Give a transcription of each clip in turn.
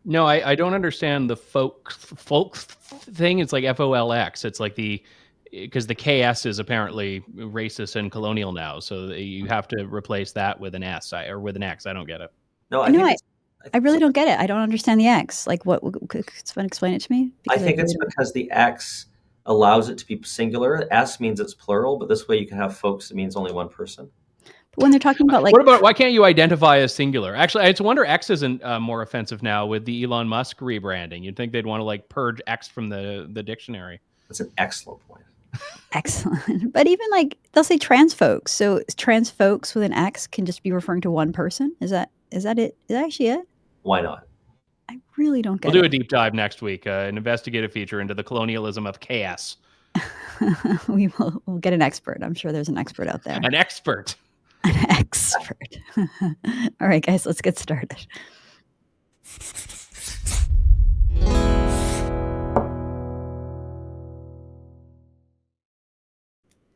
No, I don't understand the folks thing. It's like FOLX. It's like because the KS is apparently racist and colonial now, so you have to replace that with an S or with an X. I don't get it. No, I really don't get it. I don't understand the X. Like, what? Could someone explain it to me? I think it's because the X allows it to be singular. S means it's plural, but this way you can have folks. It means only one person. But when they're talking about why can't you identify as singular? Actually, I wonder X isn't more offensive now with the Elon Musk rebranding. You'd think they'd want to purge X from the dictionary. That's an excellent point. Excellent. But even they'll say trans folks. So trans folks with an X can just be referring to one person. Is that it? Is that actually it? Why not? I really don't get it. We'll do a deep dive next week, an investigative feature into the colonialism of KS. We'll get an expert. I'm sure there's an expert out there. An expert. An expert. All right, guys, let's get started.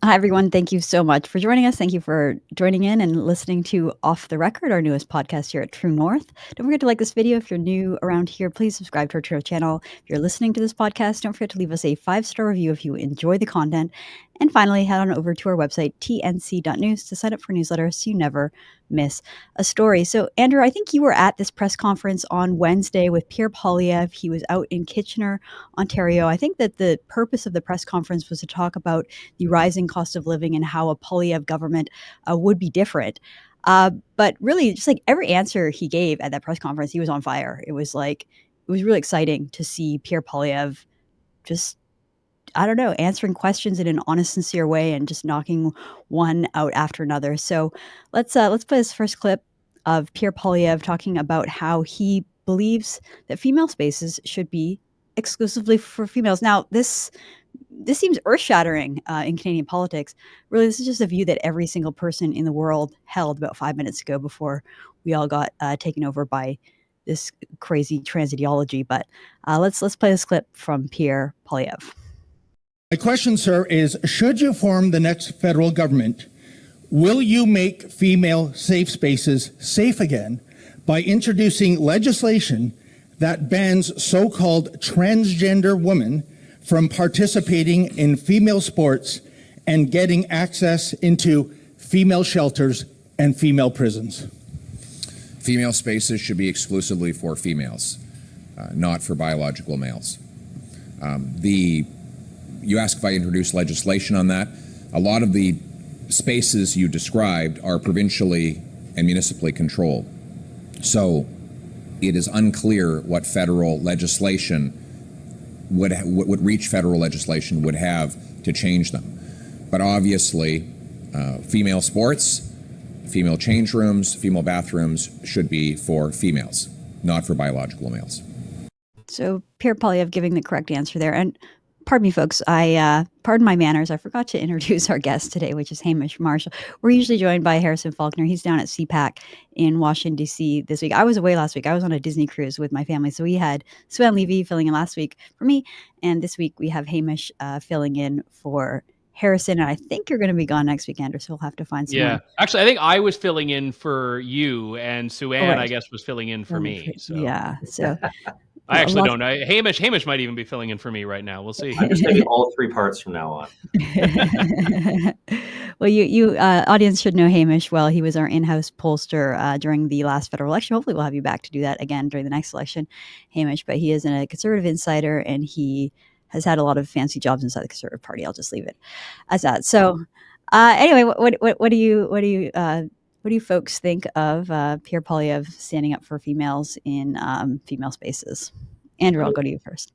Hi, everyone. Thank you so much for joining us. Thank you for joining in and listening to Off the Record, our newest podcast here at True North. Don't forget to like this video. If you're new around here, please subscribe to our True channel. If you're listening to this podcast, don't forget to leave us a 5-star review if you enjoy the content. And finally, head on over to our website, tnc.news, to sign up for newsletters so you never miss a story. So, Andrew, I think you were at this press conference on Wednesday with Pierre Poilievre. He was out in Kitchener, Ontario. I think that the purpose of the press conference was to talk about the rising cost of living and how a Poilievre government would be different. But really, just every answer he gave at that press conference, he was on fire. It was really exciting to see Pierre Poilievre just, I don't know, answering questions in an honest, sincere way and just knocking one out after another. So let's play this first clip of Pierre Poilievre talking about how he believes that female spaces should be exclusively for females. Now, this seems earth-shattering in Canadian politics. Really, this is just a view that every single person in the world held about 5 minutes ago before we all got taken over by this crazy trans ideology. But let's play this clip from Pierre Poilievre. My question, sir, is should you form the next federal government, will you make female safe spaces safe again by introducing legislation that bans so-called transgender women from participating in female sports and getting access into female shelters and female prisons? Female spaces should be exclusively for females, not for biological males. You ask if I introduce legislation on that. A lot of the spaces you described are provincially and municipally controlled. So it is unclear what federal legislation would reach federal legislation would have to change them. But obviously, female sports, female change rooms, female bathrooms should be for females, not for biological males. So Pierre Poilievre giving the correct answer there. And pardon me, folks, pardon my manners. I forgot to introduce our guest today, which is Hamish Marshall. We're usually joined by Harrison Faulkner. He's down at CPAC in Washington, D.C. this week. I was away last week. I was on a Disney cruise with my family. So we had Sue-Ann Levy filling in last week for me. And this week we have Hamish filling in for Harrison. And I think you're going to be gone next week, Andrew, so we'll have to find someone. Yeah. Actually, I think I was filling in for you, and Sue-Ann, I guess, was filling in for me. So. Yeah. So... I actually don't know. Hamish might even be filling in for me right now. We'll see. I'm just taking all 3 parts from now on. Well, you audience should know Hamish well. He was our in-house pollster during the last federal election. Hopefully we'll have you back to do that again during the next election, Hamish. But he is a Conservative insider, and he has had a lot of fancy jobs inside the Conservative Party. I'll just leave it as that. So anyway, what do you folks think of Pierre Poilievre standing up for females in female spaces? Andrew, I'll go to you first.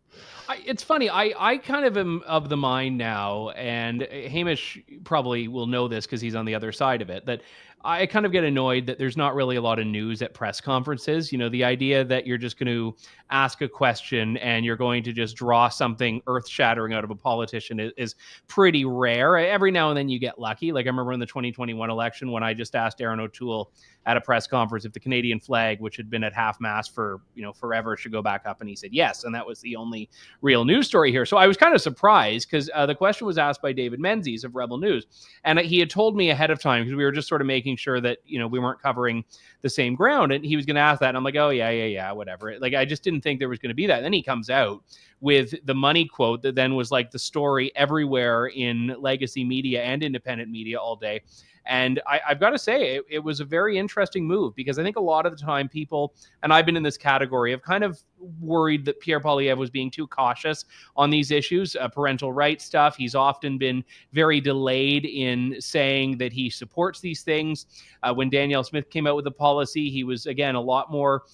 It's funny. I kind of am of the mind now, and Hamish probably will know this because he's on the other side of it, that I kind of get annoyed that there's not really a lot of news at press conferences. You know, the idea that you're just going to ask a question and you're going to just draw something earth-shattering out of a politician is pretty rare. Every now and then you get lucky. Like I remember in the 2021 election when I just asked Aaron O'Toole at a press conference if the Canadian flag, which had been at half-mast for forever, should go back up, and he said yes, and that was the only only real news story here. So I was kind of surprised because the question was asked by David Menzies of Rebel News. And he had told me ahead of time because we were just sort of making sure that, we weren't covering the same ground. And he was going to ask that. And I'm like, oh, yeah, whatever. Like, I just didn't think there was going to be that. And then he comes out with the money quote that then was like the story everywhere in legacy media and independent media all day. And I've got to say, it was a very interesting move because I think a lot of the time people, and I've been in this category, have kind of worried that Pierre Poilievre was being too cautious on these issues, parental rights stuff. He's often been very delayed in saying that he supports these things. When Danielle Smith came out with the policy, he was, again, a lot more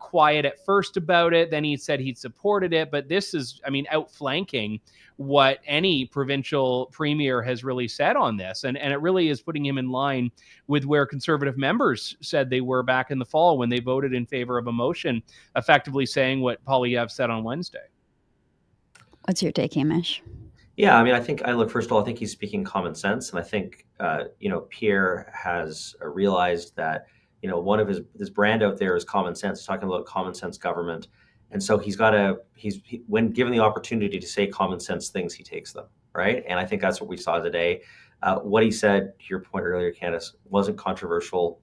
quiet at first about it. Then he said he'd supported it. But this is, outflanking what any provincial premier has really said on this. And it really is putting him in line with where Conservative members said they were back in the fall when they voted in favor of a motion, effectively saying what Poilievre said on Wednesday. What's your take, Hamish? Yeah, first of all, I think he's speaking common sense. And I think, Pierre has realized that, one of his brand out there is common sense, talking about common sense government. And so when given the opportunity to say common sense things, he takes them, right? And I think that's what we saw today. What he said, to your point earlier, Candice, wasn't controversial,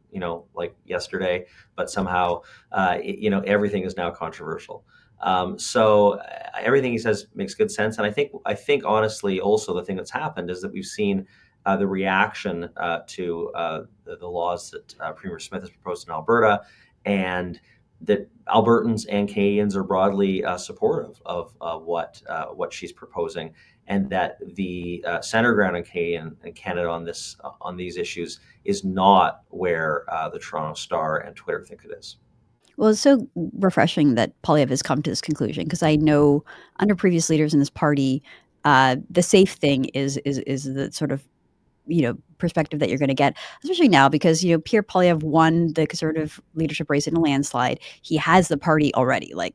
like yesterday, but somehow, everything is now controversial. So everything he says makes good sense. And I think honestly, also the thing that's happened is that we've seen the reaction to the laws that Premier Smith has proposed in Alberta, and that Albertans and Canadians are broadly supportive of what she's proposing, and that the center ground in Canada on these issues is not where the Toronto Star and Twitter think it is. Well, it's so refreshing that Poilievre has come to this conclusion because I know under previous leaders in this party, the safe thing is the sort of perspective that you're going to get, especially now because Pierre Poilievre won the Conservative leadership race in a landslide. He has the party already. Like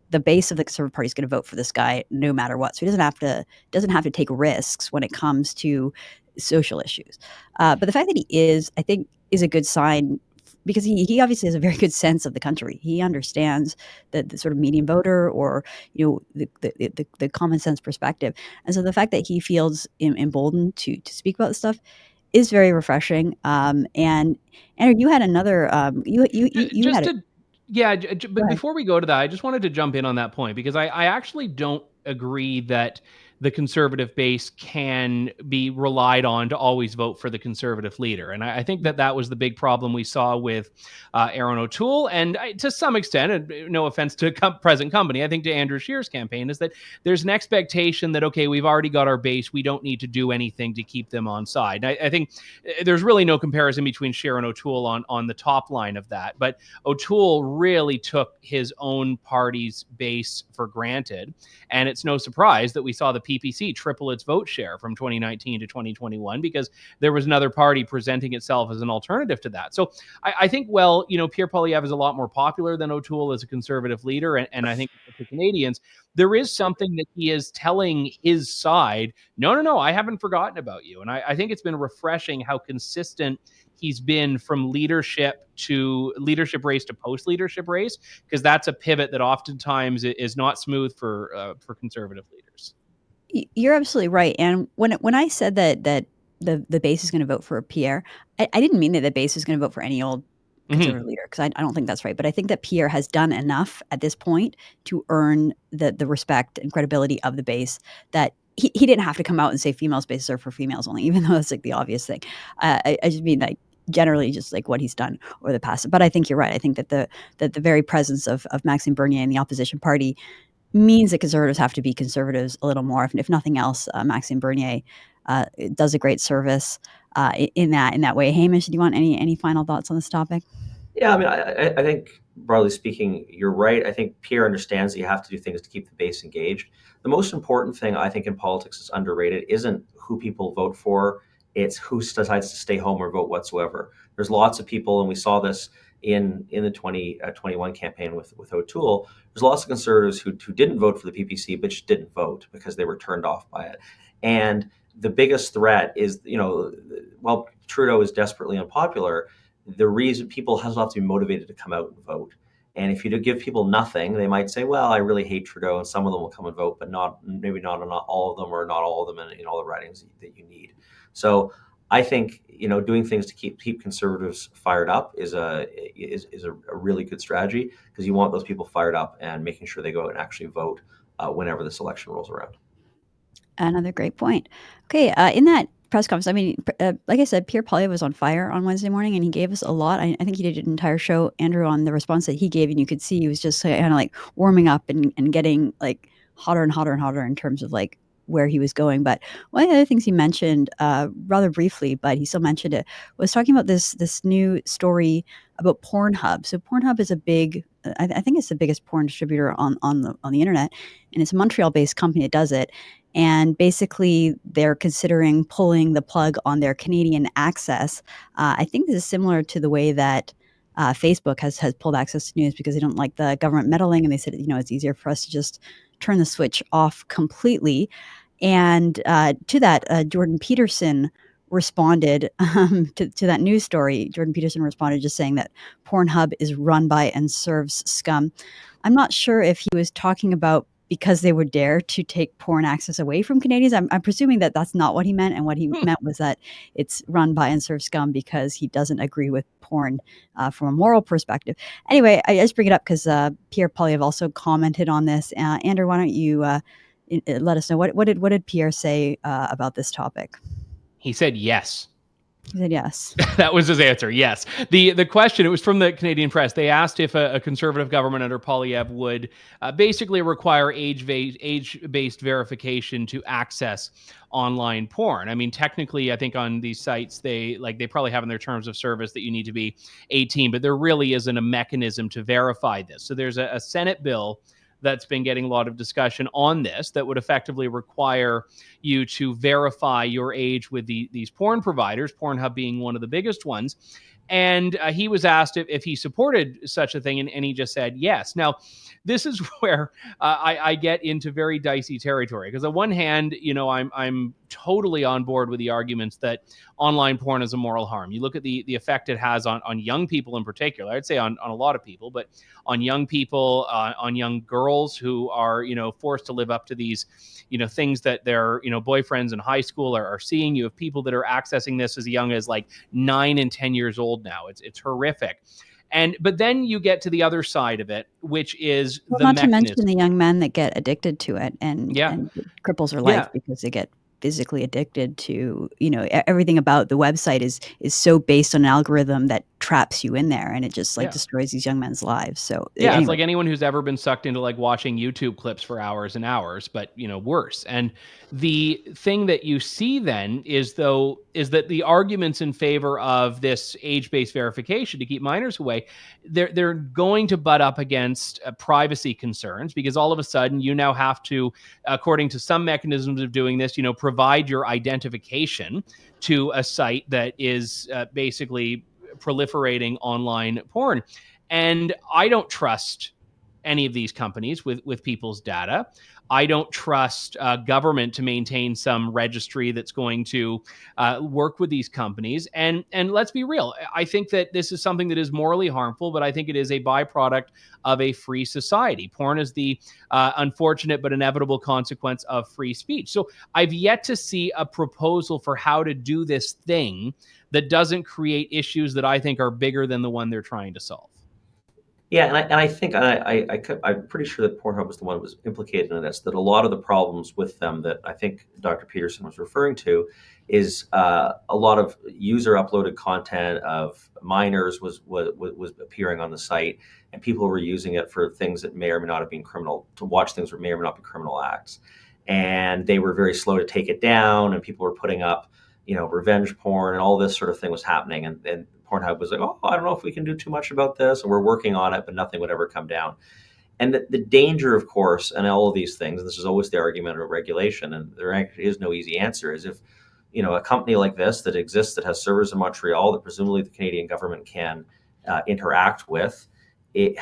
the base of the Conservative Party is going to vote for this guy no matter what. So he doesn't have to take risks when it comes to social issues. But the fact that he is, I think, is a good sign because he obviously has a very good sense of the country. He understands the sort of median voter or the common sense perspective, and so the fact that he feels emboldened to speak about this stuff is very refreshing. And Andrew, you had another but before we go to that, I just wanted to jump in on that point because I actually don't agree that the Conservative base can be relied on to always vote for the Conservative leader. And I think that was the big problem we saw with Aaron O'Toole. And to some extent, and no offense to present company, I think to Andrew Scheer's campaign is that there's an expectation that, okay, we've already got our base. We don't need to do anything to keep them on side. I think there's really no comparison between Scheer and O'Toole on the top line of that. But O'Toole really took his own party's base for granted. And it's no surprise that we saw the PPC triple its vote share from 2019 to 2021 because there was another party presenting itself as an alternative to that. So I think, Pierre Poilievre is a lot more popular than O'Toole as a Conservative leader. And I think for Canadians, there is something that he is telling his side, no, I haven't forgotten about you. And I think it's been refreshing how consistent he's been from leadership race to post-leadership race, because that's a pivot that oftentimes is not smooth for Conservative leaders. You're absolutely right. And when I said that the base is going to vote for Pierre, I didn't mean that the base is going to vote for any old Conservative leader, because I don't think that's right. But I think that Pierre has done enough at this point to earn the respect and credibility of the base that he didn't have to come out and say female spaces are for females only, even though it's like the obvious thing. I just mean like generally just like what he's done over the past. But I think you're right. I think that the very presence of Maxime Bernier in the opposition party means that Conservatives have to be Conservatives a little more. If nothing else, Maxime Bernier does a great service in that way. Hamish, do you want any final thoughts on this topic? Yeah, I think broadly speaking, you're right. I think Pierre understands that you have to do things to keep the base engaged. The most important thing I think in politics is underrated isn't who people vote for, it's who decides to stay home or vote whatsoever. There's lots of people, and we saw this in the 2021 campaign with O'Toole. There's lots of Conservatives who didn't vote for the PPC, but just didn't vote because they were turned off by it. And the biggest threat is, while Trudeau is desperately unpopular, the reason people have to be motivated to come out and vote. And if you do give people nothing, they might say, well, I really hate Trudeau, and some of them will come and vote, but maybe not all of them, or not all of them in all the ridings that you need. So I think, doing things to keep Conservatives fired up is a really good strategy, because you want those people fired up and making sure they go and actually vote whenever this election rolls around. Another great point. Okay, in that press conference, I mean, like I said, Pierre Poilievre was on fire on Wednesday morning, and he gave us a lot. I think he did an entire show, Andrew, on the response that he gave, and you could see he was just kind of like warming up and getting like hotter and hotter and hotter in terms of like where he was going. But one of the other things he mentioned, rather briefly, but he still mentioned it, was talking about this new story about Pornhub. So Pornhub is a big, I think it's the biggest porn distributor on the internet, and it's a Montreal-based company that does it. And basically, they're considering pulling the plug on their Canadian access. I think this is similar to the way that Facebook has pulled access to news, because they don't like the government meddling, and they said, it's easier for us to just turn the switch off completely. And to that, Jordan Peterson responded to that news story. Jordan Peterson responded just saying that Pornhub is run by and serves scum. I'm not sure if he was talking about because they would dare to take porn access away from Canadians. I'm presuming that that's not what he meant, and what he meant was that it's run by and serves scum because he doesn't agree with porn from a moral perspective. Anyway, I just bring it up because Pierre Poilievre also commented on this. Andrew, why don't you let us know what did Pierre say about this topic? He said yes. He said yes. That was his answer. Yes. The question, it was from the Canadian Press. They asked if a Conservative government under Poilievre would basically require age-based verification to access online porn. I mean, technically, I think on these sites, they probably have in their terms of service that you need to be 18, but there really isn't a mechanism to verify this. So there's a Senate bill that's been getting a lot of discussion on this that would effectively require you to verify your age with these porn providers, Pornhub being one of the biggest ones. And he was asked if he supported such a thing, and he just said yes. Now, this is where I get into very dicey territory, because on one hand, I'm totally on board with the arguments that online porn is a moral harm. You look at the effect it has on young people in particular. I'd say on a lot of people, but on young people, on young girls who are forced to live up to these things that their boyfriends in high school are seeing. You have people that are accessing this as young as like 9 and 10 years old now. It's horrific. But then you get to the other side of it, which is the not mechanism. to mention the young men that get addicted to it and it cripples their life because they get physically addicted to, everything about the website is so based on an algorithm that traps you in there, and it just destroys these young men's lives. So anyway. It's like anyone who's ever been sucked into like watching YouTube clips for hours and hours, but worse. And the thing that you see then is that the arguments in favor of this age-based verification to keep minors away, they're going to butt up against privacy concerns, because all of a sudden you now have to, according to some mechanisms of doing this, provide your identification to a site that is basically proliferating online porn. And I don't trust any of these companies with people's data. I don't trust government to maintain some registry that's going to work with these companies. And let's be real. I think that this is something that is morally harmful, but I think it is a byproduct of a free society. Porn is the unfortunate but inevitable consequence of free speech. So I've yet to see a proposal for how to do this thing that doesn't create issues that I think are bigger than the one they're trying to solve. Yeah, and I think I'm pretty sure that Pornhub was the one that was implicated in this, that a lot of the problems with them that I think Dr. Peterson was referring to is a lot of user-uploaded content of minors was appearing on the site, and people were using it for things that may or may not have been criminal, to watch things that may or may not be criminal acts. And they were very slow to take it down, and people were putting up, revenge porn, and all this sort of thing was happening. And Pornhub was like, oh, I don't know if we can do too much about this, and we're working on it, but nothing would ever come down. And the danger, of course, and all of these things, and this is always the argument of regulation, and there actually is no easy answer, is if, a company like this that exists, that has servers in Montreal, that presumably the Canadian government can interact with, it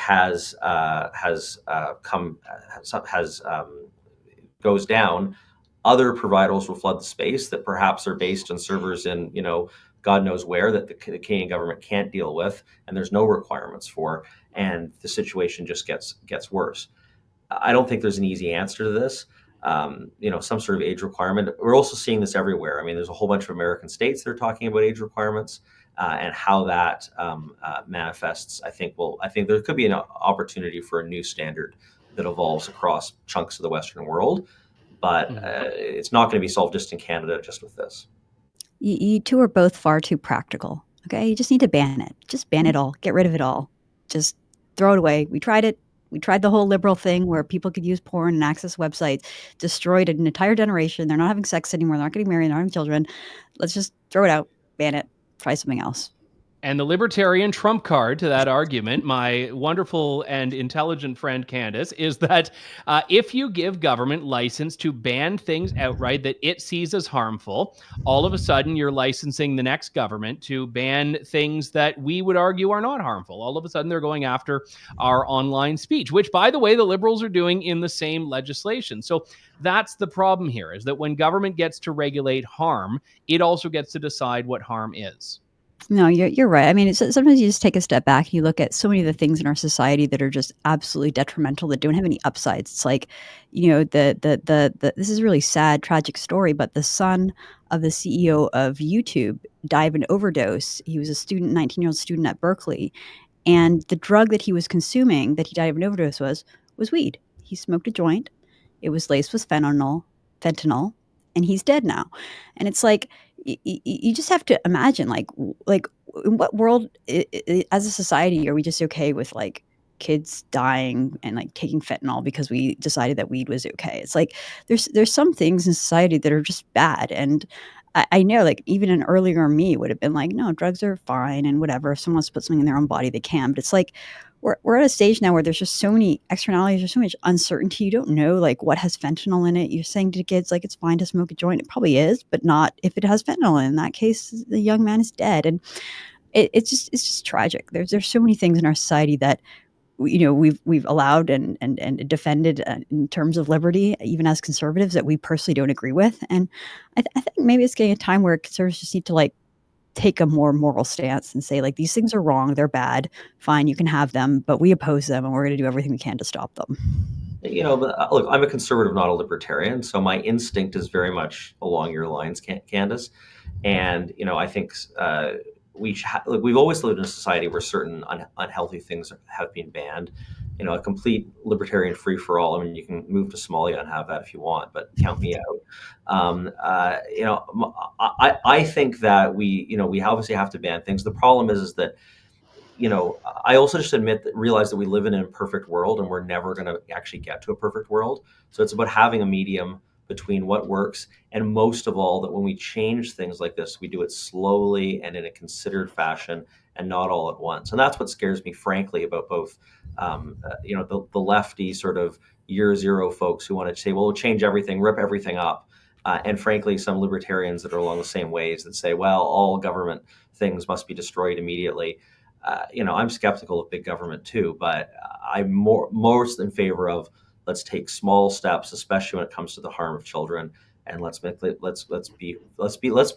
goes down, other providers will flood the space that perhaps are based on servers in, God knows where, that the Canadian government can't deal with, and there's no requirements for. and the situation just gets worse. I don't think there's an easy answer to this. Some sort of age requirement. We're also seeing this everywhere. I mean, there's a whole bunch of American states that are talking about age requirements, and how that manifests. I think there could be an opportunity for a new standard that evolves across chunks of the Western world, but it's not going to be solved just in Canada, just with this. You two are both far too practical. Okay, you just need to ban it. Just ban it all. Get rid of it all. Just throw it away. We tried it. We tried the whole liberal thing where people could use porn and access websites, destroyed an entire generation. They're not having sex anymore. They're not getting married. They're not having children. Let's just throw it out, ban it, try something else. And the libertarian trump card to that argument, my wonderful and intelligent friend Candice, is that if you give government license to ban things outright that it sees as harmful, all of a sudden you're licensing the next government to ban things that we would argue are not harmful. All of a sudden they're going after our online speech, which, by the way, the Liberals are doing in the same legislation. So that's the problem here, is that when government gets to regulate harm, it also gets to decide what harm is. No, you're right. I mean, sometimes you just take a step back and you look at so many of the things in our society that are just absolutely detrimental, that don't have any upsides. It's like, this is a really sad, tragic story, but the son of the CEO of YouTube died of an overdose. He was a 19-year-old student at Berkeley, and the drug that he was consuming that he died of an overdose was weed. He smoked a joint. It was laced with fentanyl, and he's dead now. And it's like, you just have to imagine, like in what world as a society are we just okay with like kids dying and like taking fentanyl because we decided that weed was okay? It's like there's some things in society that are just bad. And I know, like, even an earlier me would have been like, no, drugs are fine and whatever. If someone wants to put something in their own body, they can. But it's like we're at a stage now where there's just so many externalities, there's so much uncertainty. You don't know like what has fentanyl in it. You're saying to kids like it's fine to smoke a joint. It probably is, but not if it has fentanyl. In that case, the young man is dead. And it's just tragic. There's so many things in our society that we've allowed and defended in terms of liberty, even as conservatives, that we personally don't agree with. And I think maybe it's getting a time where conservatives just need to like take a more moral stance and say, like, these things are wrong, they're bad, fine, you can have them, but we oppose them and we're going to do everything we can to stop them. But look, I'm a conservative, not a libertarian, so my instinct is very much along your lines, Candice. And I think we've always lived in a society where certain unhealthy things have been banned. A complete libertarian free for all. I mean, you can move to Somalia and have that if you want, but count me out. I think that we obviously have to ban things. The problem is that I also just realize that we live in an imperfect world, and we're never going to actually get to a perfect world. So it's about having a medium between what works, and most of all, that when we change things like this, we do it slowly and in a considered fashion, and not all at once. And that's what scares me, frankly, about both, the lefty sort of year zero folks who want to say, well, we'll change everything, rip everything up. And frankly, some libertarians that are along the same ways that say, well, all government things must be destroyed immediately. I'm skeptical of big government too, but I'm most in favor of let's take small steps, especially when it comes to the harm of children, and let's be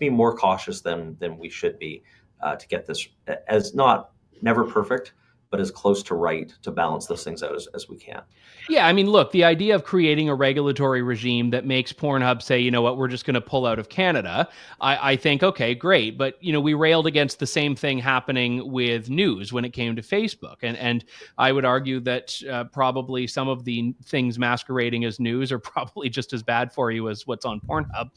more cautious than we should be to get this as never perfect, but as close to right to balance those things out as we can. Yeah, I mean, look, the idea of creating a regulatory regime that makes Pornhub say, you know what, we're just going to pull out of Canada, I think, okay, great. But, we railed against the same thing happening with news when it came to Facebook. And I would argue that probably some of the things masquerading as news are probably just as bad for you as what's on Pornhub,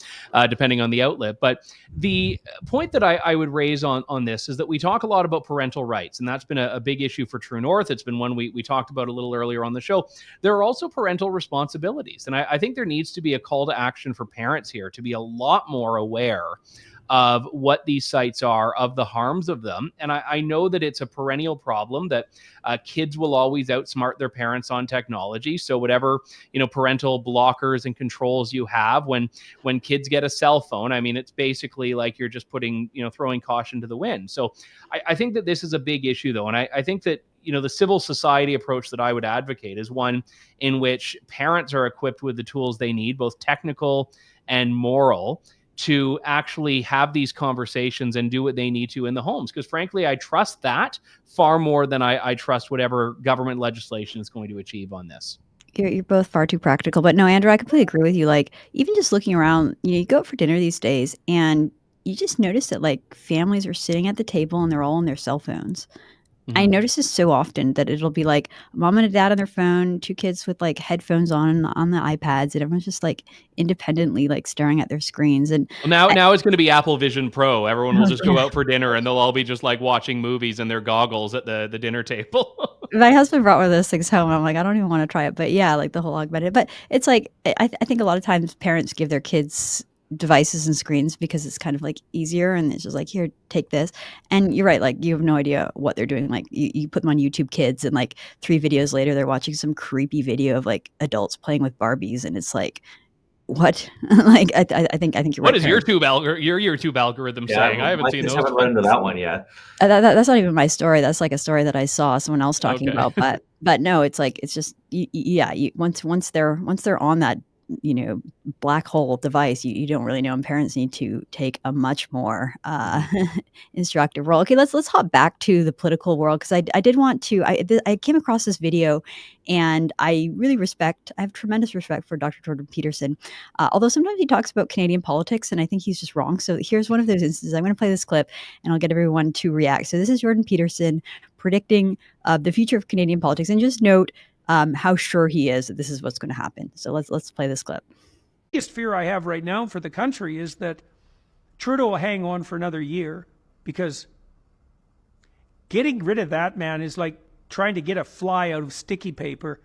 depending on the outlet. But the point that I would raise on this is that we talk a lot about parental rights, and that's been a big issue for True North. It's been one we talked about a little earlier on the show. There are also parental responsibilities. And I think there needs to be a call to action for parents here to be a lot more aware of what these sites are, of the harms of them. And I know that it's a perennial problem that kids will always outsmart their parents on technology. So whatever, parental blockers and controls you have when kids get a cell phone, I mean, it's basically like you're just throwing caution to the wind. So I think that this is a big issue, though. And I think that the civil society approach that I would advocate is one in which parents are equipped with the tools they need, both technical and moral, to actually have these conversations and do what they need to in the homes. Because frankly, I trust that far more than I trust whatever government legislation is going to achieve on this. You're both far too practical. But no, Andrew, I completely agree with you. Like, even just looking around, you go out for dinner these days and you just notice that like families are sitting at the table and they're all on their cell phones. I notice this so often that it'll be like mom and a dad on their phone, 2 kids with like headphones on the iPads, and everyone's just like independently like staring at their screens. And Well, now it's going to be Apple Vision Pro. Everyone will just go yeah. out for dinner and they'll all be just like watching movies in their goggles at the dinner table. My husband brought one of those things home. And I'm like, I don't even want to try it. But yeah, like the whole augmented. But it's like, I think a lot of times parents give their kids devices and screens because it's kind of like easier. And it's just like, here, take this. And you're right. Like, you have no idea what they're doing. Like, you put them on YouTube Kids and like 3 videos later, they're watching some creepy video of like adults playing with Barbies. And it's like, what? Like, I think you're right. What is your YouTube algorithm saying? I haven't seen those. I haven't run into that one yet. That's not even my story. That's like a story that I saw someone else talking Okay. about. But no, it's like, it's just, once they're on that, black hole device, you don't really know. And parents need to take a much more instructive role. Okay, let's hop back to the political world, because I did want to. I came across this video, and I have tremendous respect for Dr. Jordan Peterson, although sometimes he talks about Canadian politics, and I think he's just wrong. So here's one of those instances. I'm going to play this clip, and I'll get everyone to react. So this is Jordan Peterson predicting the future of Canadian politics, and just note how sure he is that this is what's going to happen. So let's play this clip. The biggest fear I have right now for the country is that Trudeau will hang on for another year, because getting rid of that man is like trying to get a fly out of sticky paper.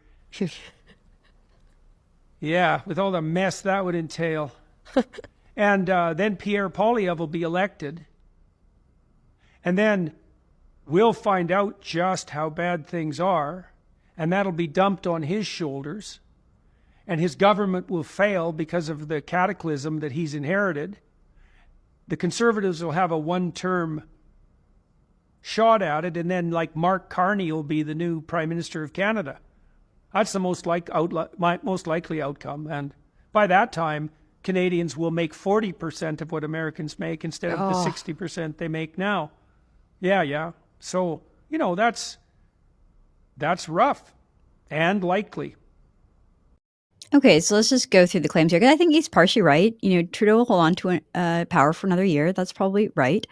Yeah, with all the mess that would entail. And then Pierre Poilievre will be elected. And then we'll find out just how bad things are. And that'll be dumped on his shoulders. And his government will fail because of the cataclysm that he's inherited. The Conservatives will have a one-term shot at it, and then like Mark Carney will be the new Prime Minister of Canada. That's the most likely outcome. And by that time, Canadians will make 40% of what Americans make instead of the 60% they make now. Yeah. So, that's rough and likely. Okay, so let's just go through the claims here, because I think he's partially right. Trudeau will hold on to power for another year. That's probably right.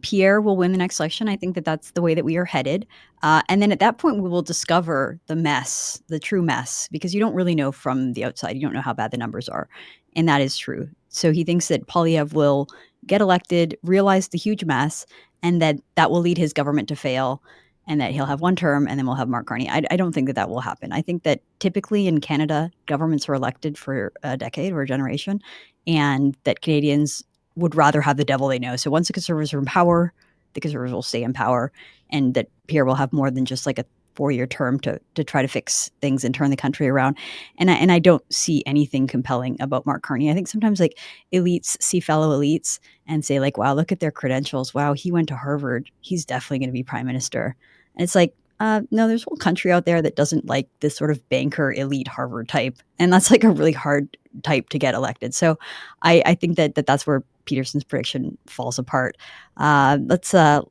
Pierre will win the next election. I think that's the way that we are headed. And then at that point, we will discover the mess, the true mess, because you don't really know from the outside. You don't know how bad the numbers are. And that is true. So he thinks that Poilievre will get elected, realize the huge mess, and that will lead his government to fail, and that he'll have one term, and then we'll have Mark Carney. I don't think that will happen. I think that typically in Canada, governments are elected for a decade or a generation, and that Canadians would rather have the devil they know. So once the Conservatives are in power, the Conservatives will stay in power, and that Pierre will have more than just like a 4-year term to try to fix things and turn the country around. And I don't see anything compelling about Mark Carney. I think sometimes like elites see fellow elites and say like, wow, look at their credentials. Wow, he went to Harvard. He's definitely going to be prime minister. And it's like, no, there's a whole country out there that doesn't like this sort of banker elite Harvard type. And that's like a really hard type to get elected. So I think that's where Peterson's prediction falls apart. Let's go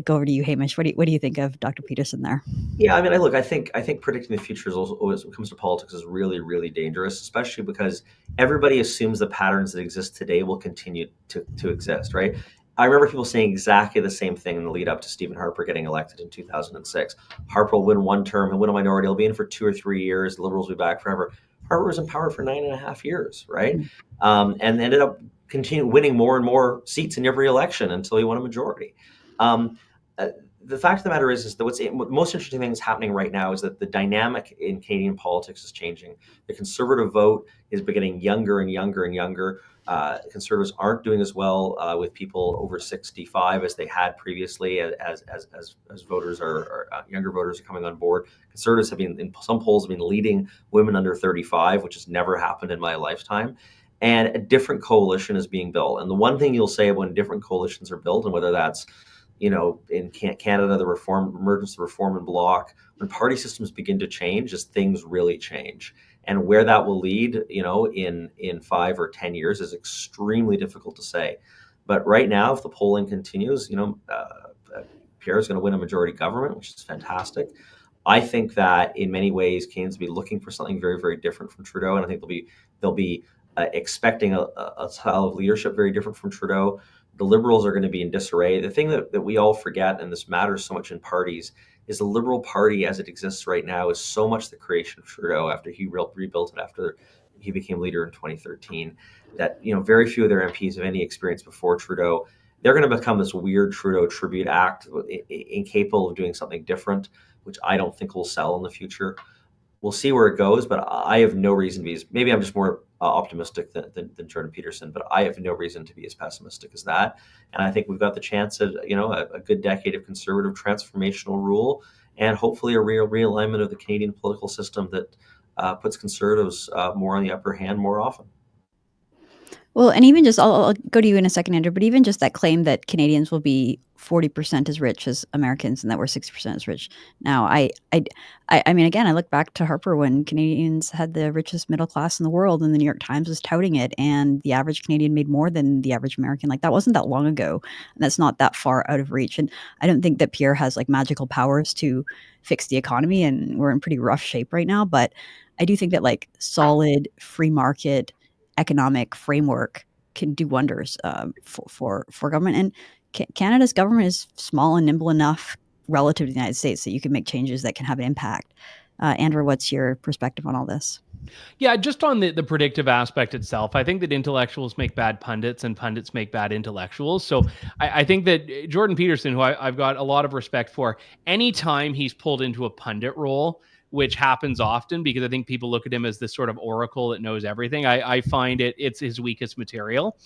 over to you, Hamish. What do you think of Dr. Peterson there? Yeah, I mean, I think predicting the future is always, when it comes to politics, is really, really dangerous, especially because everybody assumes the patterns that exist today will continue to exist, right? I remember people saying exactly the same thing in the lead up to Stephen Harper getting elected in 2006. Harper will win one term, he'll win a minority, he'll be in for 2 or 3 years, the Liberals will be back forever. Harper was in power for 9.5 years, right? And ended up winning more and more seats in every election until he won a majority. The fact of the matter is that what most interesting thing that's happening right now is that the dynamic in Canadian politics is changing. The Conservative vote is getting younger and younger and younger. Conservatives aren't doing as well with people over 65 as they had previously, as voters younger voters are coming on board. Conservatives have been, in some polls, have been leading women under 35, which has never happened in my lifetime. And a different coalition is being built. And the one thing you'll say when different coalitions are built, and whether that's in Canada, the emergence of reform and bloc, when party systems begin to change, as things really change. And where that will lead, in 5 or 10 years is extremely difficult to say. But right now, if the polling continues, Pierre is going to win a majority government, which is fantastic. I think that in many ways, Canadians will be looking for something very, very different from Trudeau, and I think they'll be expecting a style of leadership very different from Trudeau. The Liberals are going to be in disarray. The thing that we all forget, and this matters so much in parties, is the Liberal Party as it exists right now is so much the creation of Trudeau after he rebuilt it after he became leader in 2013, that very few of their MPs have any experience before Trudeau. They're going to become this weird Trudeau tribute act, incapable of doing something different, which I don't think will sell in the future. We'll see where it goes, but I have no reason to be. Maybe I'm just more optimistic than Jordan Peterson, but I have no reason to be as pessimistic as that. And I think we've got the chance at a good decade of conservative transformational rule, and hopefully a real realignment of the Canadian political system that puts Conservatives more on the upper hand more often. Well, and even just, I'll go to you in a second, Andrew, but even just that claim that Canadians will be 40% as rich as Americans and that we're 60% as rich. Now, I mean, again, I look back to Harper when Canadians had the richest middle class in the world and the New York Times was touting it, and the average Canadian made more than the average American. Like, that wasn't that long ago, and that's not that far out of reach. And I don't think that Pierre has like magical powers to fix the economy, and we're in pretty rough shape right now. But I do think that like solid free market economic framework can do wonders for government. And Canada's government is small and nimble enough relative to the United States that you can make changes that can have an impact. Andrew, what's your perspective on all this? Yeah, just on the predictive aspect itself, I think that intellectuals make bad pundits and pundits make bad intellectuals. So I think that Jordan Peterson, who I've got a lot of respect for, anytime he's pulled into a pundit role, which happens often because I think people look at him as this sort of oracle that knows everything. I find it's his weakest material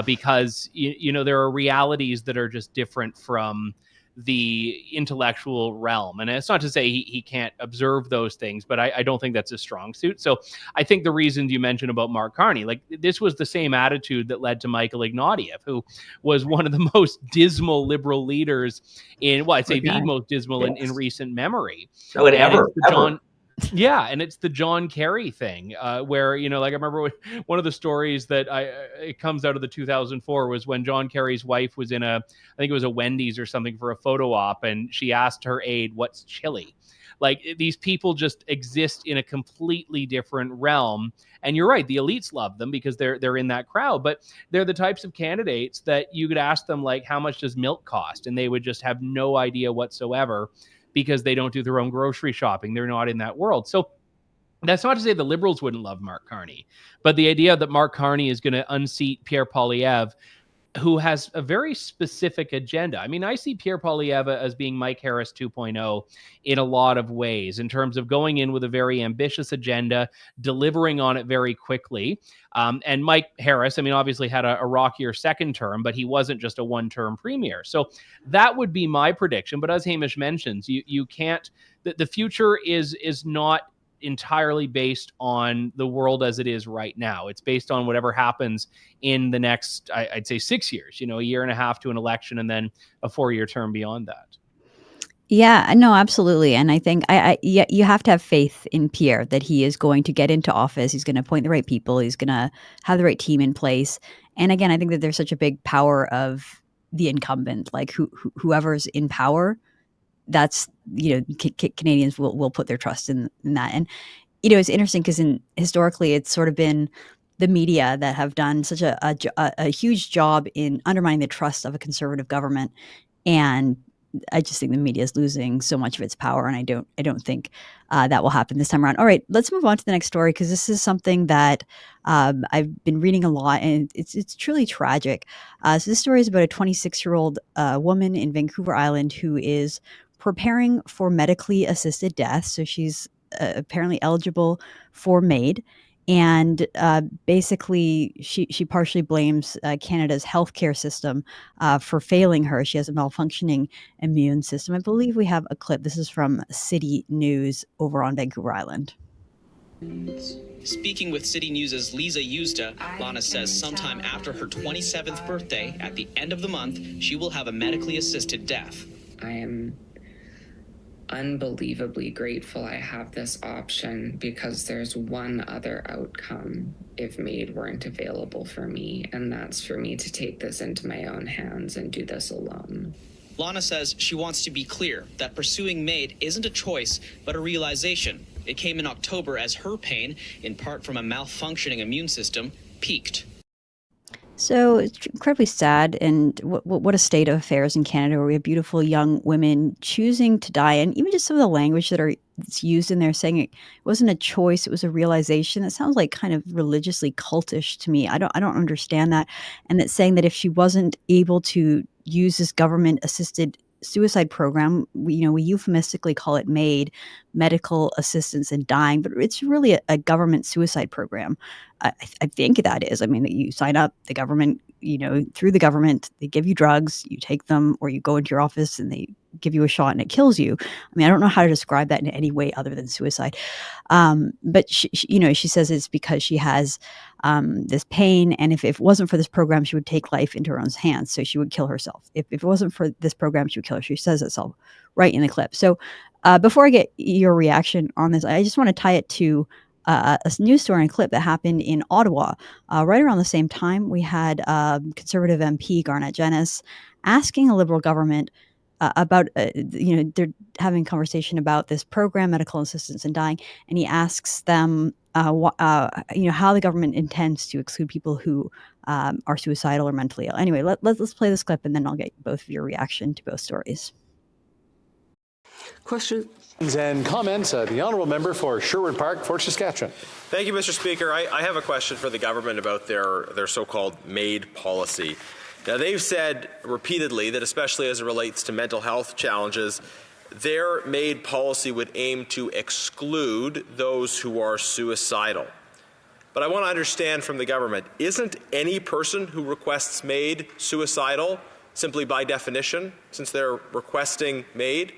because, there are realities that are just different from the intellectual realm. And it's not to say he can't observe those things, but I don't think that's a strong suit. So I think the reasons you mentioned about Mark Carney, like this was the same attitude that led to Michael Ignatieff, who was one of the most dismal liberal leaders I'd say the most dismal in recent memory. No, ever. Yeah, and it's the John Kerry thing, where like I remember one of the stories that it comes out of the 2004 was when John Kerry's wife was in I think it was a Wendy's or something for a photo op, and she asked her aide, "What's chili?" Like, these people just exist in a completely different realm. And you're right, the elites love them because they're in that crowd, but they're the types of candidates that you could ask them, like, how much does milk cost? And they would just have no idea whatsoever, because they don't do their own grocery shopping. They're not in that world. So that's not to say the Liberals wouldn't love Mark Carney, but the idea that Mark Carney is going to unseat Pierre Poilievre, who has a very specific agenda. I mean, I see Pierre Poilievre as being Mike Harris 2.0 in a lot of ways, in terms of going in with a very ambitious agenda, delivering on it very quickly. And Mike Harris, I mean, obviously had a rockier second term, but he wasn't just a one-term premier. So that would be my prediction. But as Hamish mentions, you can't, the future is not entirely based on the world as it is right now. It's based on whatever happens in the next, I'd say 6 years, a year and a half to an election, and then a 4-year term beyond that. Yeah, no, absolutely. And I think you have to have faith in Pierre that he is going to get into office. He's going to appoint the right people. He's going to have the right team in place. And again, I think that there's such a big power of the incumbent, like whoever's in power, that's, Canadians will put their trust in that. And, it's interesting because historically it's sort of been the media that have done such a huge job in undermining the trust of a conservative government. And I just think the media is losing so much of its power, and I don't think that will happen this time around. All right, let's move on to the next story, because this is something that I've been reading a lot, and it's truly tragic. So this story is about a 26-year-old woman in Vancouver Island who is preparing for medically assisted death. So she's apparently eligible for MAID. And basically, she partially blames Canada's healthcare system for failing her. She has a malfunctioning immune system. I believe we have a clip. This is from City News over on Vancouver Island. Speaking with City News' Lisa Yuzda, Lana says sometime after her 27th birthday, at the end of the month, she will have a medically assisted death. I am unbelievably grateful I have this option, because there's one other outcome if MAID weren't available for me, and that's for me to take this into my own hands and do this alone. Lana says she wants to be clear that pursuing MAID isn't a choice, but a realization. It came in October as her pain, in part from a malfunctioning immune system, peaked. So it's incredibly sad, and what a state of affairs in Canada, where we have beautiful young women choosing to die, and even just some of the language that's used in there, saying it wasn't a choice, it was a realization. That sounds like kind of religiously cultish to me. I don't understand that, and that's saying that if she wasn't able to use this government-assisted suicide program, we euphemistically call it MAID, medical assistance in dying, but it's really a government suicide program. I think that is. I mean, that you sign up, the government, through the government, they give you drugs, you take them, or you go into your office and they give you a shot and it kills you. I mean, I don't know how to describe that in any way other than suicide. But she says it's because she has this pain, and if it wasn't for this program, she would take life into her own hands. So she would kill herself. If it wasn't for this program, she would kill her. She says it all right in the clip. So before I get your reaction on this, I just want to tie it to a news story and clip that happened in Ottawa. Right around the same time, we had Conservative MP Garnet Jennis asking a Liberal government about, they're having a conversation about this program, medical assistance in dying, and he asks them, how the government intends to exclude people who are suicidal or mentally ill. Anyway, let's play this clip, and then I'll get both of your reaction to both stories. Questions and comments. The honourable member for Sherwood Park, Fort Saskatchewan. Thank you, Mr. Speaker. I have a question for the government about their so-called MAID policy. Now, they've said repeatedly that, especially as it relates to mental health challenges, their MAID policy would aim to exclude those who are suicidal. But I want to understand from the government, isn't any person who requests MAID suicidal, simply by definition, since they're requesting MAID?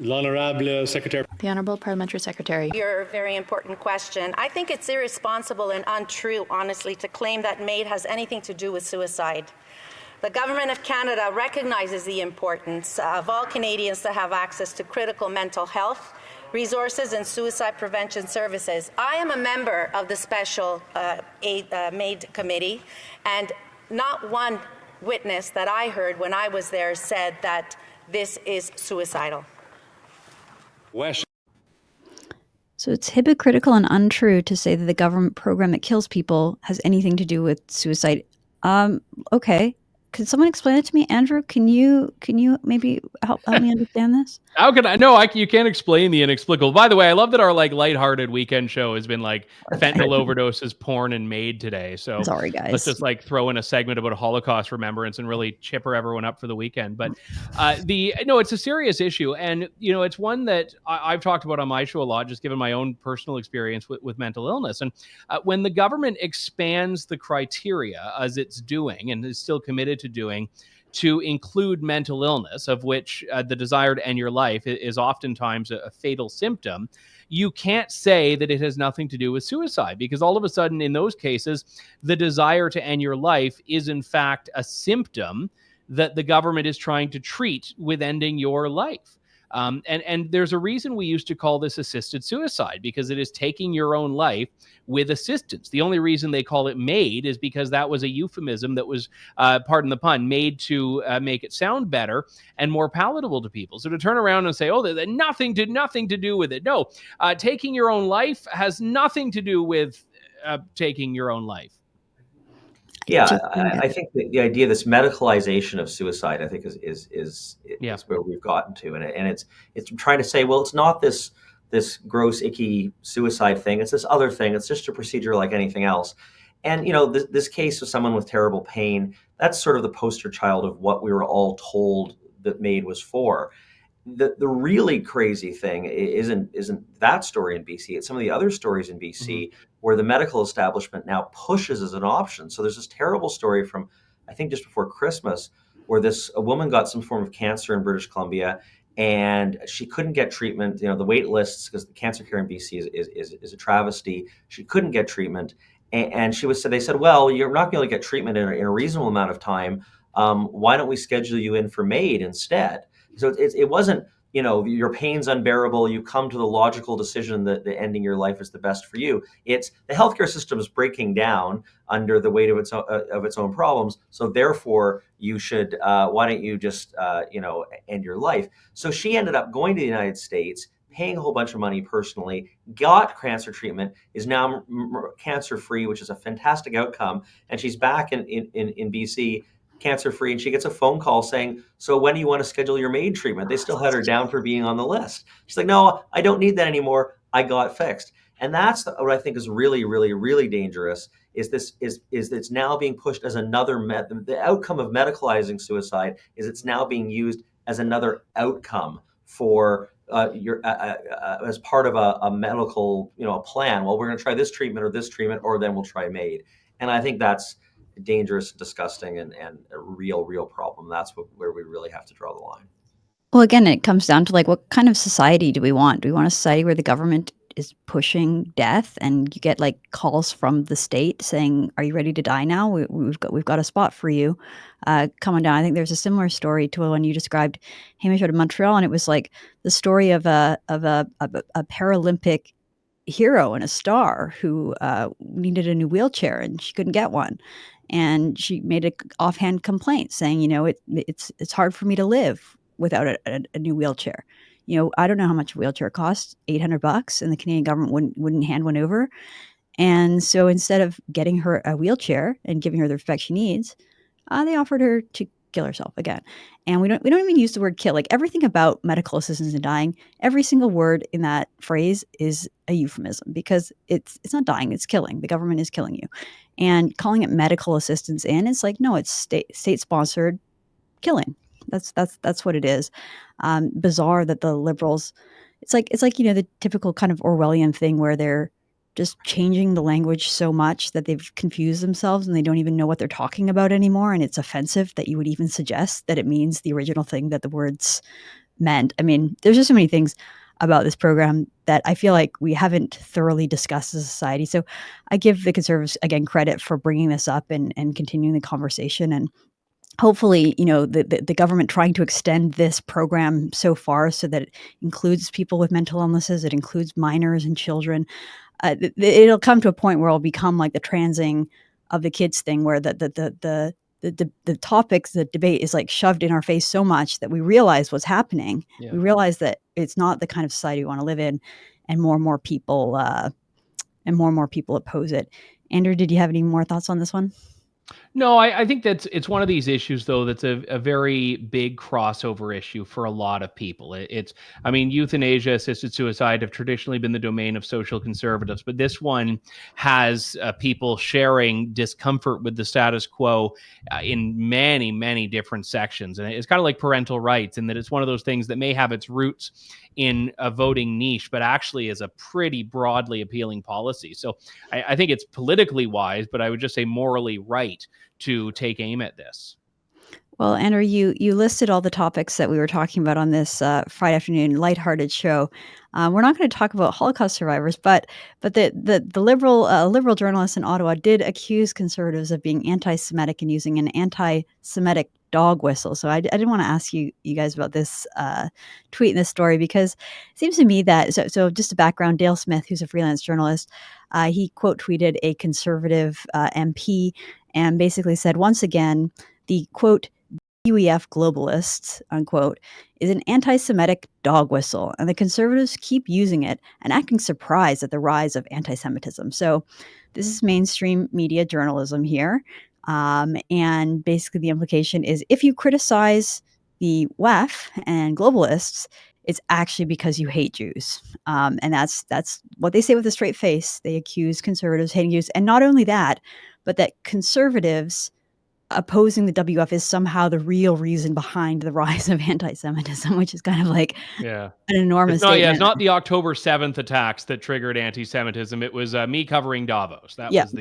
L'Honorable Secretary. The Honourable Parliamentary Secretary. Your very important question. I think it's irresponsible and untrue, honestly, to claim that MAID has anything to do with suicide. The Government of Canada recognizes the importance of all Canadians to have access to critical mental health resources and suicide prevention services. I am a member of the Special MAID Committee, and not one witness that I heard when I was there said that this is suicidal. West. So it's hypocritical and untrue to say that the government program that kills people has anything to do with suicide. Okay. Could someone explain it to me? Andrew, can you maybe help me understand this? How can I? No, you can't explain the inexplicable. By the way, I love that our lighthearted weekend show has been fentanyl overdoses, porn, and MAID today. So sorry, guys. Let's just throw in a segment about a Holocaust remembrance and really chipper everyone up for the weekend. But it's a serious issue, and it's one that I've talked about on my show a lot, just given my own personal experience with mental illness. And when the government expands the criteria, as it's doing and is still committed to doing, to include mental illness, of which the desire to end your life is oftentimes a fatal symptom, you can't say that it has nothing to do with suicide, because all of a sudden in those cases, the desire to end your life is in fact a symptom that the government is trying to treat with ending your life. And there's a reason we used to call this assisted suicide, because it is taking your own life with assistance. The only reason they call it MAID is because that was a euphemism that was, pardon the pun, made to make it sound better and more palatable to people. So to turn around and say, oh, that nothing to do with it. No, taking your own life has nothing to do with taking your own life. Yeah, I think the idea of this medicalization of suicide, I think, is where we've gotten to, and it's trying to say, well, it's not this gross, icky suicide thing. It's this other thing. It's just a procedure like anything else. And this case of someone with terrible pain, that's sort of the poster child of what we were all told that MAID was for. The really crazy thing isn't that story in BC. It's some of the other stories in BC where the medical establishment now pushes as an option. So there's this terrible story from, I think, just before Christmas, where a woman got some form of cancer in British Columbia, and she couldn't get treatment. The wait lists, because the cancer care in BC is a travesty. She couldn't get treatment, and they said, well, you're not going to get treatment in a reasonable amount of time. Why don't we schedule you in for MAID instead? So it wasn't, your pain's unbearable, you come to the logical decision that ending your life is the best for you. It's the healthcare system is breaking down under the weight of its own problems. So therefore, you should, why don't you just, end your life? So she ended up going to the United States, paying a whole bunch of money personally, got cancer treatment, is now cancer-free, which is a fantastic outcome. And she's back in BC, cancer-free, and she gets a phone call saying, so when do you want to schedule your MAID treatment? They still had her down for being on the list. She's like, no, I don't need that anymore. I got fixed. And that's what I think is really, really, really dangerous, is it's now being pushed as another the outcome of medicalizing suicide is it's now being used as another outcome for as part of a medical plan. Well, we're going to try this treatment, or then we'll try MAID. And I think that's dangerous, disgusting, and a real problem. That's where we really have to draw the line. Well, again, it comes down to what kind of society do we want? Do we want a society where the government is pushing death, and you get calls from the state saying, "Are you ready to die now? We've got a spot for you. Come on down." I think there's a similar story to the one you described, Hamish, out of Montreal, and it was the story of a Paralympic hero and a star who needed a new wheelchair, and she couldn't get one. And she made an offhand complaint saying, it's hard for me to live without a new wheelchair. I don't know how much a wheelchair costs, $800, and the Canadian government wouldn't hand one over. And so instead of getting her a wheelchair and giving her the respect she needs, they offered her to kill herself again. And we don't even use the word kill. Everything about medical assistance in dying, every single word in that phrase is a euphemism, because it's not dying, it's killing. The government is killing you. And calling it medical assistance it's no, it's state-sponsored killing. That's what it is. Bizarre that the Liberals, it's like the typical kind of Orwellian thing where they're just changing the language so much that they've confused themselves and they don't even know what they're talking about anymore. And it's offensive that you would even suggest that it means the original thing that the words meant. I mean, there's just so many things about this program that I feel like we haven't thoroughly discussed as a society. So I give the Conservatives, again, credit for bringing this up and continuing the conversation. And hopefully, the government trying to extend this program so far so that it includes people with mental illnesses, it includes minors and children. It'll come to a point where it'll become like the transing of the kids thing, where the topics, the debate is shoved in our face so much that we realize what's happening. Yeah. We realize that it's not the kind of society we want to live in, and more and more people oppose it. Andrew, did you have any more thoughts on this one? No, I think it's one of these issues, though, that's a very big crossover issue for a lot of people. Euthanasia, assisted suicide have traditionally been the domain of social conservatives, but this one has people sharing discomfort with the status quo in many, many different sections. And it's kind of like parental rights, in that it's one of those things that may have its roots in a voting niche, but actually is a pretty broadly appealing policy. So I think it's politically wise, but I would just say morally right to take aim at this. Well, Andrew, you listed all the topics that we were talking about on this Friday afternoon lighthearted show. We're not going to talk about Holocaust survivors, but the liberal journalist in Ottawa did accuse Conservatives of being anti-Semitic and using an anti-Semitic dog whistle. So I did want to ask you guys about this tweet and this story, because it seems to me that, so just a background, Dale Smith, who's a freelance journalist, he quote tweeted a Conservative MP and basically said, once again, the quote, UEF globalists, unquote, is an anti-Semitic dog whistle, and the Conservatives keep using it and acting surprised at the rise of anti-Semitism. So this is mainstream media journalism here. And basically the implication is, if you criticize the WEF and globalists, it's actually because you hate Jews. And that's what they say with a straight face. They accuse Conservatives hating Jews. And not only that, but that Conservatives opposing the WF is somehow the real reason behind the rise of anti-Semitism, which is kind of an enormous statement. It's not the October 7th attacks that triggered anti-Semitism. It was me covering Davos. That was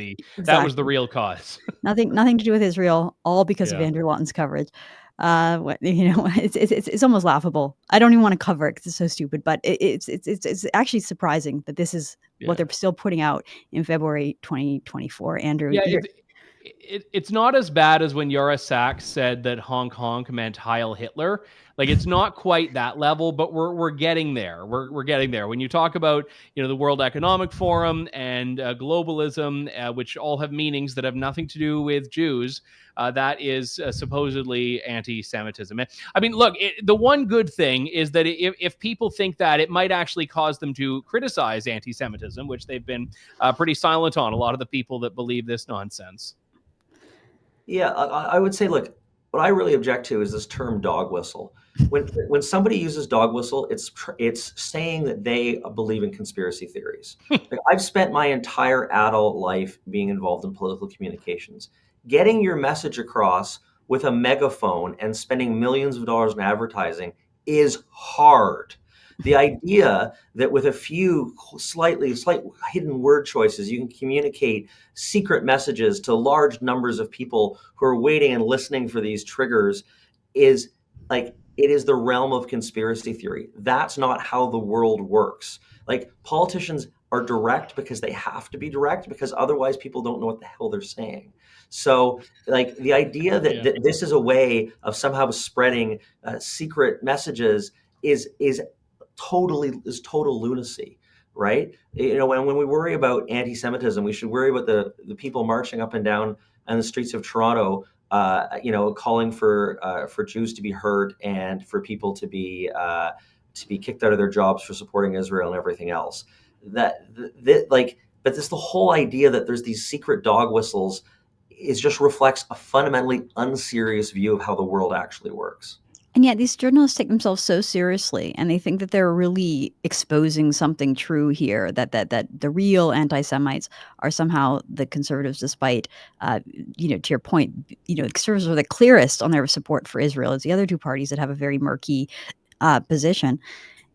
the real cause. Nothing to do with Israel, all because of Andrew Lawton's coverage. It's almost laughable. I don't even want to cover it because it's so stupid. But it's actually surprising that this is what they're still putting out in February 2024. Andrew, Yeah, it's not as bad as when Yara Sachs said that honk honk meant Heil Hitler. Like, it's not quite that level, but we're getting there. We're getting there. When you talk about the World Economic Forum and globalism, which all have meanings that have nothing to do with Jews, that is supposedly anti-Semitism. I mean, look, the one good thing is that if people think that, it might actually cause them to criticize anti-Semitism, which they've been pretty silent on, a lot of the people that believe this nonsense. Yeah, I would say, look, what I really object to is this term dog whistle. When somebody uses dog whistle, it's saying that they believe in conspiracy theories. Like, I've spent my entire adult life being involved in political communications. Getting your message across with a megaphone and spending millions of dollars in advertising is hard. The idea that with a few slight hidden word choices, you can communicate secret messages to large numbers of people who are waiting and listening for these triggers is like, it is the realm of conspiracy theory. That's not how the world works. Like, politicians are direct because they have to be direct, because otherwise people don't know what the hell they're saying. So, like, the idea that this is a way of somehow spreading secret messages is total lunacy, right? When we worry about anti-Semitism, we should worry about the people marching up and down on the streets of Toronto, calling for Jews to be heard and for people to be kicked out of their jobs for supporting Israel and everything else. But this the whole idea that there's these secret dog whistles just reflects a fundamentally unserious view of how the world actually works. And yet these journalists take themselves so seriously, and they think that they're really exposing something true here, that the real anti-Semites are somehow the Conservatives, despite, to your point, Conservatives are the clearest on their support for Israel as the other two parties that have a very murky position.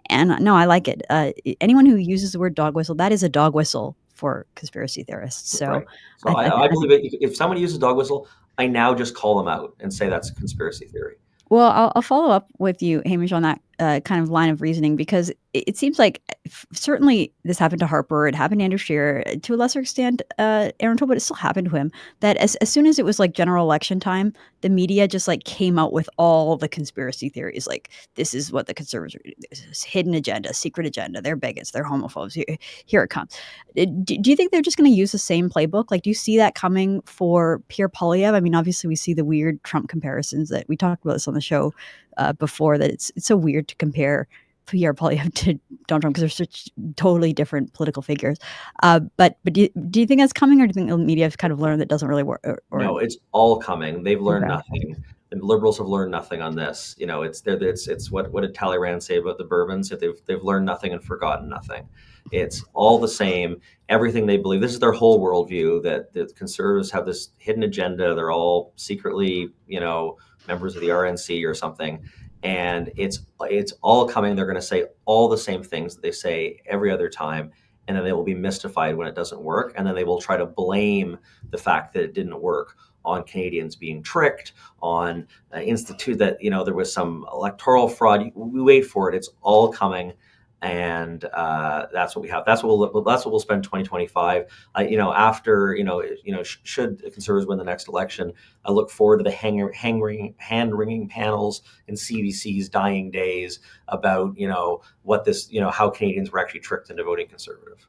And no, I like it. Anyone who uses the word dog whistle, that is a dog whistle for conspiracy theorists. So, right. So I believe it. If someone uses dog whistle, I now just call them out and say that's a conspiracy theory. Well, I'll follow up with you, Hamish, on that kind of line of reasoning, because it seems like certainly this happened to Harper, it happened to Andrew Scheer, to a lesser extent, Aaron Toll, but it still happened to him, that as soon as it was like general election time, the media just like came out with all the conspiracy theories. Like, this is what the Conservatives are, this hidden agenda, secret agenda, they're bigots, they're homophobes, here it comes. Do you think they're just going to use the same playbook? Like, do you see that coming for Pierre Poilievre? I mean, obviously we see the weird Trump comparisons that we talked about this on the show before, that it's so weird to compare Pierre Poilievre to Donald Trump because they're such totally different political figures. But do you think that's coming, or do you think the media have kind of learned that doesn't really work? No, it's all coming. They've learned nothing. The liberals have learned nothing on this. It's what did Talleyrand say about the Bourbons? That they've learned nothing and forgotten nothing. It's all the same. Everything they believe. This is their whole worldview. That the Conservatives have this hidden agenda. They're all secretly, members of the RNC or something. And it's all coming. They're going to say all the same things that they say every other time, and then they will be mystified when it doesn't work, and then they will try to blame the fact that it didn't work on Canadians being tricked, on institute that there was some electoral fraud. We wait for it. It's all coming, and that's what we have. That's what we'll spend 2025. After should Conservatives win the next election, I look forward to the hand-wringing panels in CBC's dying days about what this how Canadians were actually tricked into voting Conservative.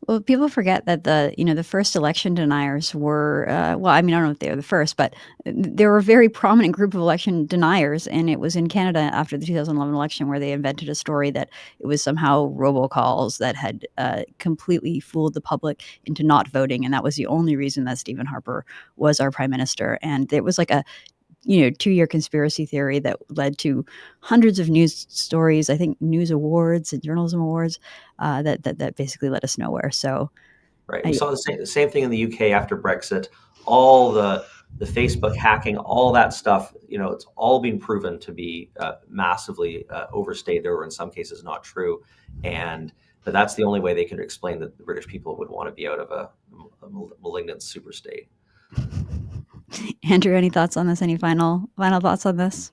Well, people forget that the first election deniers were, well, I mean, I don't know if they were the first, but there were a very prominent group of election deniers, and it was in Canada after the 2011 election where they invented a story that it was somehow robocalls that had completely fooled the public into not voting, and that was the only reason that Stephen Harper was our prime minister. And it was like a 2-year conspiracy theory that led to hundreds of news stories, I think news awards and journalism awards, that basically led us nowhere. So, right, we saw the same thing in the UK after Brexit. All the Facebook hacking, all that stuff, it's all been proven to be massively overstated, or in some cases not true. But that's the only way they could explain that the British people would want to be out of a malignant super state. Andrew, any thoughts on this? Any final thoughts on this?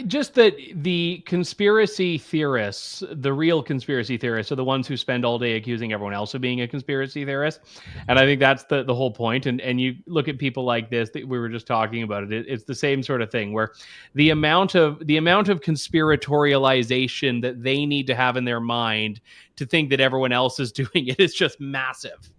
Just that the conspiracy theorists, the real conspiracy theorists, are the ones who spend all day accusing everyone else of being a conspiracy theorist. And I think that's the whole point. And you look at people like this, that we were just talking about it. It's the same sort of thing where the amount of conspiratorialization that they need to have in their mind to think that everyone else is doing it is just massive.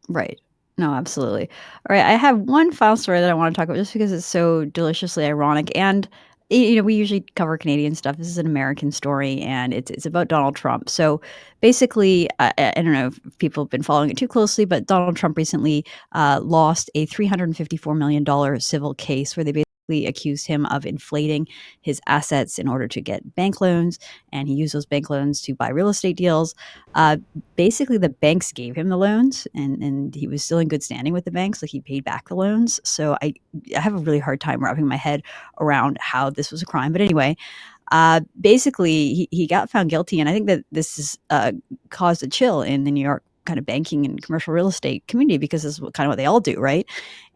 Right. No, absolutely. All right. I have one final story that I want to talk about just because it's so deliciously ironic. And, we usually cover Canadian stuff. This is an American story, and it's about Donald Trump. So basically, I don't know if people have been following it too closely, but Donald Trump recently lost a $354 million civil case where they basically accused him of inflating his assets in order to get bank loans, and he used those bank loans to buy real estate deals. Basically, the banks gave him the loans, and he was still in good standing with the banks. Like, he paid back the loans. So I have a really hard time wrapping my head around how this was a crime. But anyway, basically, he got found guilty, and I think that this has caused a chill in the New York kind of banking and commercial real estate community, because this is kind of what they all do, right?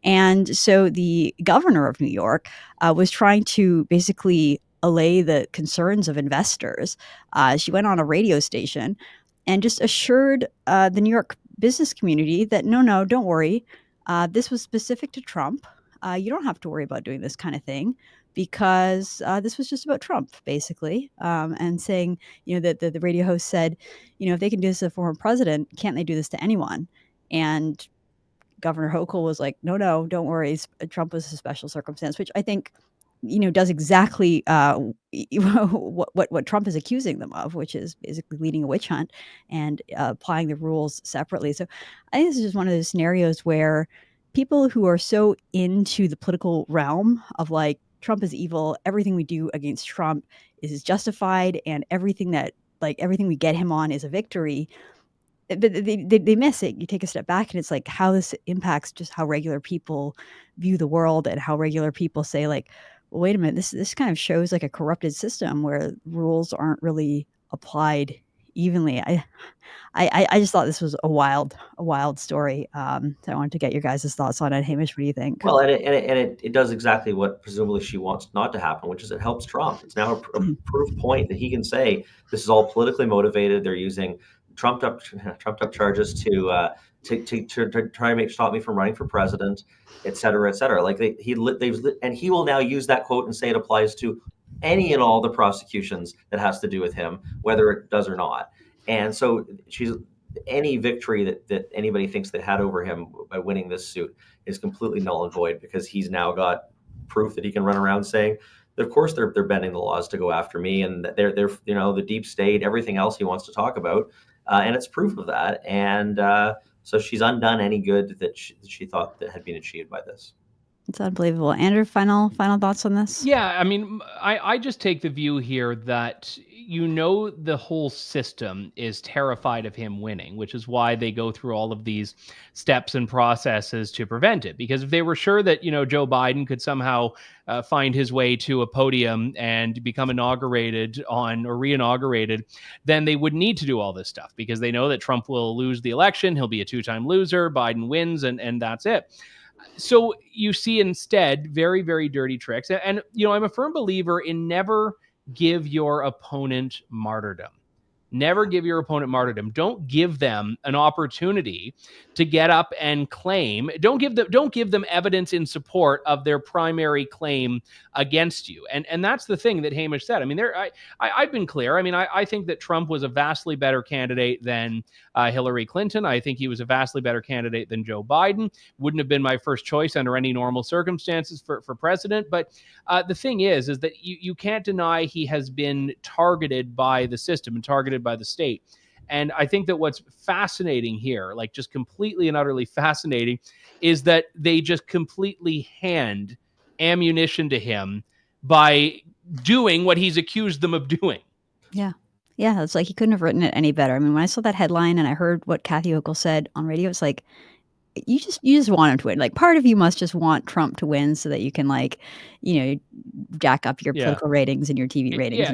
And so the governor of New York was trying to basically allay the concerns of investors. She went on a radio station and just assured the New York business community that, no, don't worry. This was specific to Trump. You don't have to worry about doing this kind of thing, because this was just about Trump, basically. And saying, that the radio host said, if they can do this to a former president, can't they do this to anyone? And Governor Hochul was like, no, don't worry. Trump was a special circumstance, which I think, does exactly what Trump is accusing them of, which is basically leading a witch hunt and applying the rules separately. So I think this is just one of those scenarios where people who are so into the political realm of like, Trump is evil, everything we do against Trump is justified, and everything we get him on is a victory. But they miss it. You take a step back, and it's like how this impacts just how regular people view the world, and how regular people say, like, well, wait a minute, this kind of shows like a corrupted system where rules aren't really applied evenly. I just thought this was a wild story. So I wanted to get your guys' thoughts on it. Hamish, what do you think? Well, and it does exactly what presumably she wants not to happen, which is it helps Trump. It's now a proof point that he can say this is all politically motivated. They're using trumped up charges to try and stop me from running for president, et cetera, et cetera. Like he will now use that quote and say it applies to any and all the prosecutions that has to do with him, whether it does or not. And so any victory that anybody thinks they had over him by winning this suit is completely null and void, because he's now got proof that he can run around saying that, of course, they're bending the laws to go after me, and that they're the deep state, everything else he wants to talk about, and it's proof of that. And so she's undone any good that she thought that had been achieved by this. It's unbelievable. Andrew, final thoughts on this? Yeah, I mean, I just take the view here that the whole system is terrified of him winning, which is why they go through all of these steps and processes to prevent it. Because if they were sure that, Joe Biden could somehow find his way to a podium and become re-inaugurated, then they would need to do all this stuff, because they know that Trump will lose the election. He'll be a two-time loser. Biden wins, and that's it. So you see instead very, very dirty tricks. And I'm a firm believer in never give your opponent martyrdom. Never give your opponent martyrdom. Don't give them an opportunity to get up and claim. Don't give them evidence in support of their primary claim against you. And that's the thing that Hamish said. I mean, I've been clear. I mean, I think that Trump was a vastly better candidate than Hillary Clinton. I think he was a vastly better candidate than Joe Biden. Wouldn't have been my first choice under any normal circumstances for president. But the thing is that you can't deny he has been targeted by the system and targeted by the state. And I think that what's fascinating here, like just completely and utterly fascinating, is that they just completely hand ammunition to him by doing what he's accused them of doing. Yeah. Yeah, it's like he couldn't have written it any better. I mean, when I saw that headline and I heard what Kathy Hochul said on radio, it's like, you just want him to win. Like, part of you must just want Trump to win so that you can, like, jack up your political ratings and your TV ratings.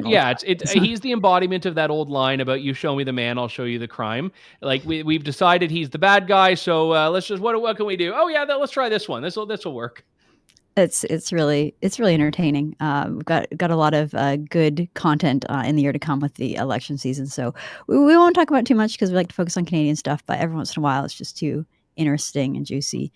He's the embodiment of that old line about you show me the man, I'll show you the crime. Like, we've decided he's the bad guy, so let's just what can we do? Oh yeah, let's try this one. This will work. It's really entertaining. We've got a lot of good content in the year to come with the election season. So we won't talk about too much because we like to focus on Canadian stuff. But every once in a while, it's just too interesting and juicy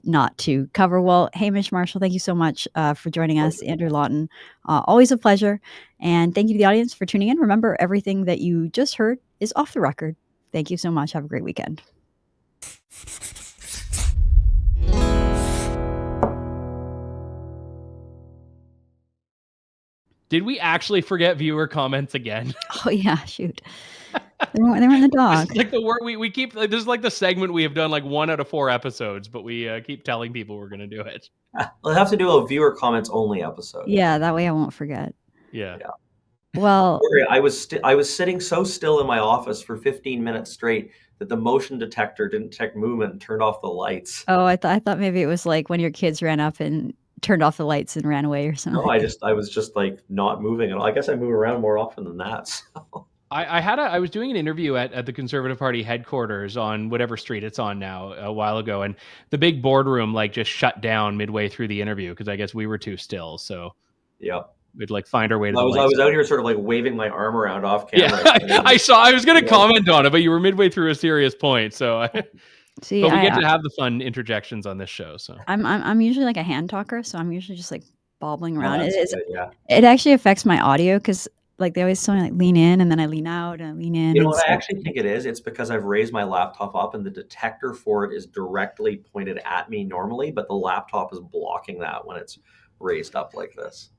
not to cover. Well, Hamish Marshall, thank you so much for joining us. Andrew Lawton, always a pleasure. And thank you to the audience for tuning in. Remember, everything that you just heard is off the record. Thank you so much. Have a great weekend. Did we actually forget viewer comments again? Oh yeah, shoot. They were in the dog. Like the word we keep. This is like the segment we have done like 1 out of 4 episodes, but we keep telling people we're going to do it. We'll have to do a viewer comments only episode. Yeah, that way I won't forget. Yeah. Well, I was sitting so still in my office for 15 minutes straight that the motion detector didn't detect movement and turned off the lights. Oh, I thought maybe it was like when your kids ran up and turned off the lights and ran away or something. No, I was just like not moving at all. I guess I move around more often than that. So. I was doing an interview at the Conservative Party headquarters on whatever street it's on now a while ago, and the big boardroom like just shut down midway through the interview because I guess we were too still. So yeah, we'd like find our way to I was out here sort of like waving my arm around off camera. Yeah, I was going to comment on it, but you were midway through a serious point. So See, but we get to have the fun interjections on this show. So I'm usually like a hand talker, so I'm usually just like bobbling around. Good, It actually affects my audio because like they always tell me like lean in and then I lean out and lean in. You know what I actually think it is? It's because I've raised my laptop up and the detector for it is directly pointed at me normally, but the laptop is blocking that when it's raised up like this.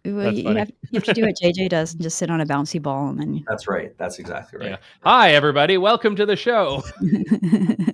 Well, you have to do what JJ does and just sit on a bouncy ball and then. That's right. That's exactly right. Yeah. Hi, everybody. Welcome to the show. Yeah.